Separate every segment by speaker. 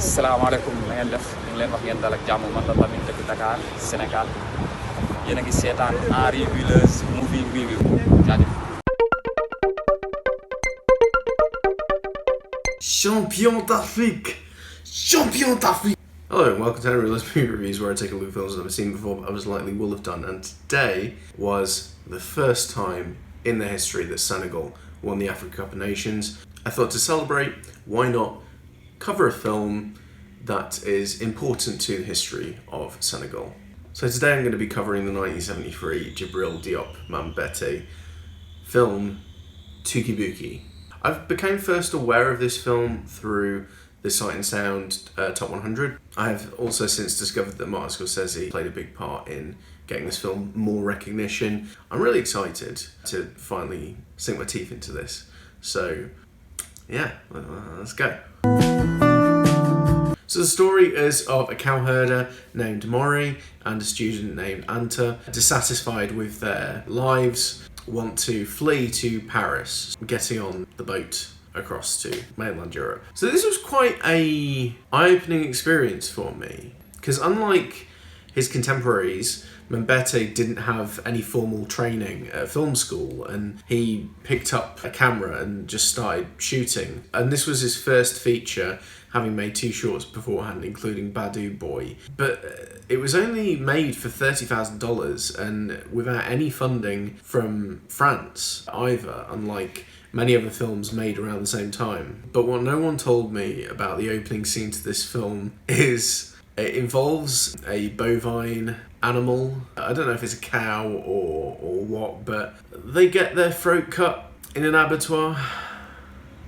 Speaker 1: salaamaaleykum na ngeen def ñu ngi leen wax ngeen dal ak jàmm man la Lamine dëkk Dakar Sénégal yéen a ngi seetaan Henri Wheeler's movie review jaajëf.
Speaker 2: Champion d'Afrique! Champion d'Afrique! Hello and welcome to Henry Wheeler's Movie Reviews, where I take a look at films I've never seen before but I was likely will have done, and today was the first time in the history that Senegal won the Africa Cup of Nations. I thought to celebrate, why not cover a film that is important to the history of Senegal. So today I'm going to be covering the 1973 Djibril Diop Mambéty film Touki Bouki. I became first aware of this film through the Sight and Sound Top 100. I have also since discovered that Martin Scorsese played a big part in getting this film more recognition. I'm really excited to finally sink my teeth into this. So yeah, let's go. So the story is of a cow herder named Mori and a student named Anta, dissatisfied with their lives, want to flee to Paris, getting on the boat across to mainland Europe. So this was quite a eye-opening experience for me, because unlike his contemporaries, Mambéty didn't have any formal training at film school, and he picked up a camera and just started shooting. And this was his first feature, having made 2 shorts beforehand, including Badou Boy. But it was only made for $30,000 and without any funding from France either, unlike many other films made around the same time. But what no one told me about the opening scene to this film is it involves a bovine animal. I don't know if it's a cow or what, but they get their throat cut in an abattoir,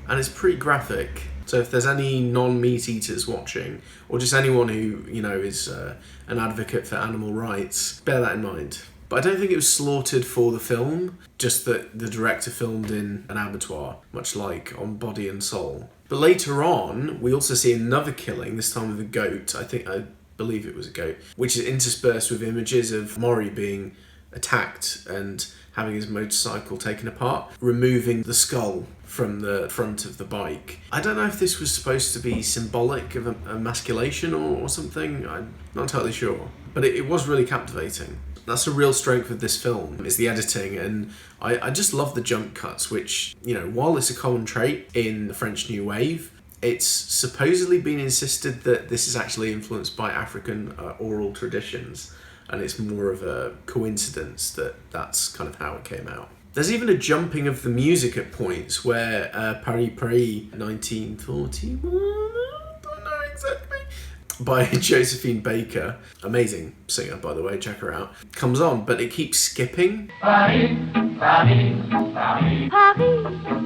Speaker 2: and it's pretty graphic. So if there's any non-meat eaters watching, or just anyone who, you know, is an advocate for animal rights, bear that in mind. But I don't think it was slaughtered for the film, just that the director filmed in an abattoir, much like on Body and Soul. But later on, we also see another killing, this time with a goat. I believe it was a goat, which is interspersed with images of Mori being attacked and having his motorcycle taken apart, removing the skull from the front of the bike. I don't know if this was supposed to be symbolic of emasculation or something. I'm not entirely sure. But it was really captivating. That's a real strength of this film, is the editing, and I just love the jump cuts, which, you know, while it's a common trait in the French New Wave, it's supposedly been insisted that this is actually influenced by African oral traditions, and it's more of a coincidence that that's kind of how it came out. There's even a jumping of the music at points where Paris Paris 1941, I don't know exactly, by Josephine Baker, amazing singer by the way, check her out, comes on, but it keeps skipping. Paris, Paris, Paris,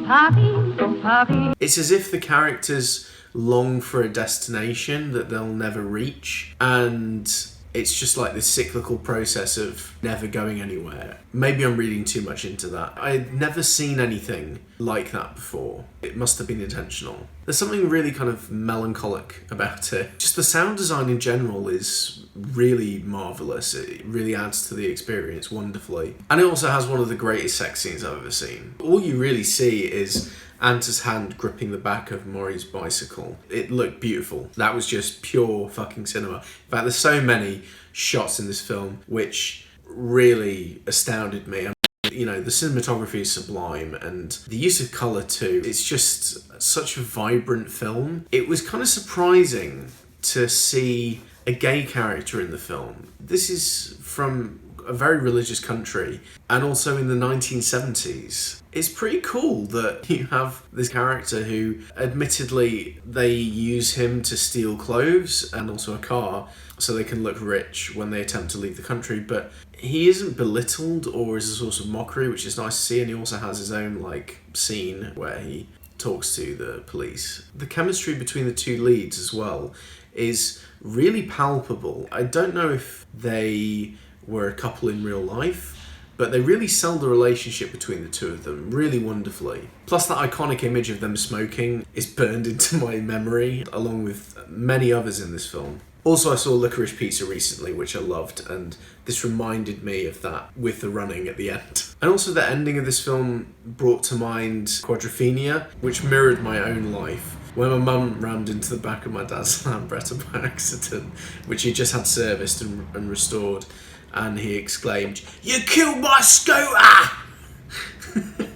Speaker 2: Paris, Paris. It's as if the characters long for a destination that they'll never reach, and it's just like this cyclical process of never going anywhere. Maybe I'm reading too much into that. I'd never seen anything like that before. It must have been intentional. There's something really kind of melancholic about it. Just the sound design in general is really marvellous. It really adds to the experience wonderfully. And it also has one of the greatest sex scenes I've ever seen. All you really see is Anta's hand gripping the back of Mori's bicycle. It looked beautiful. That was just pure fucking cinema. In fact, there's so many shots in this film which really astounded me. You know, the cinematography is sublime, and the use of colour too. It's just such a vibrant film. It was kind of surprising to see a gay character in the film. This is from a very religious country, and also in the 1970s. It's pretty cool that you have this character who, admittedly, they use him to steal clothes and also a car so they can look rich when they attempt to leave the country, but he isn't belittled or is a source of mockery, which is nice to see, and he also has his own scene where he talks to the police. The chemistry between the two leads as well is really palpable. I don't know if they were a couple in real life, but they really sell the relationship between the two of them really wonderfully. Plus that iconic image of them smoking is burned into my memory, along with many others in this film. Also, I saw Licorice Pizza recently, which I loved, and this reminded me of that with the running at the end. And also the ending of this film brought to mind Quadrophenia, which mirrored my own life. When my mum rammed into the back of my dad's Lambretta by accident, which he just had serviced and restored, and he exclaimed, "You killed my scooter!"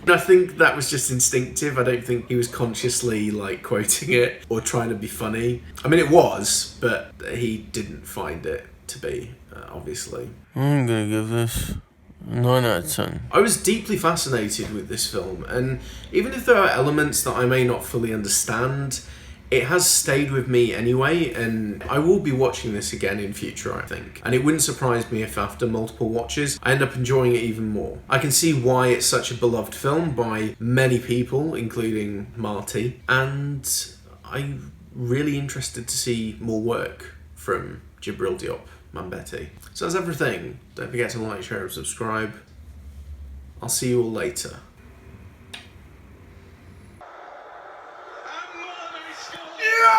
Speaker 2: I think that was just instinctive. I don't think he was consciously like quoting it or trying to be funny. I mean, it was, but he didn't find it to be, obviously.
Speaker 3: I'm gonna give this a 9 out of 10.
Speaker 2: I was deeply fascinated with this film, and even if there are elements that I may not fully understand, it has stayed with me anyway, and I will be watching this again in future, I think. And it wouldn't surprise me if after multiple watches, I end up enjoying it even more. I can see why it's such a beloved film by many people, including Marty, and I'm really interested to see more work from Djibril Diop Mambéty. So that's everything. Don't forget to like, share and subscribe. I'll see you all later.
Speaker 4: Yeah!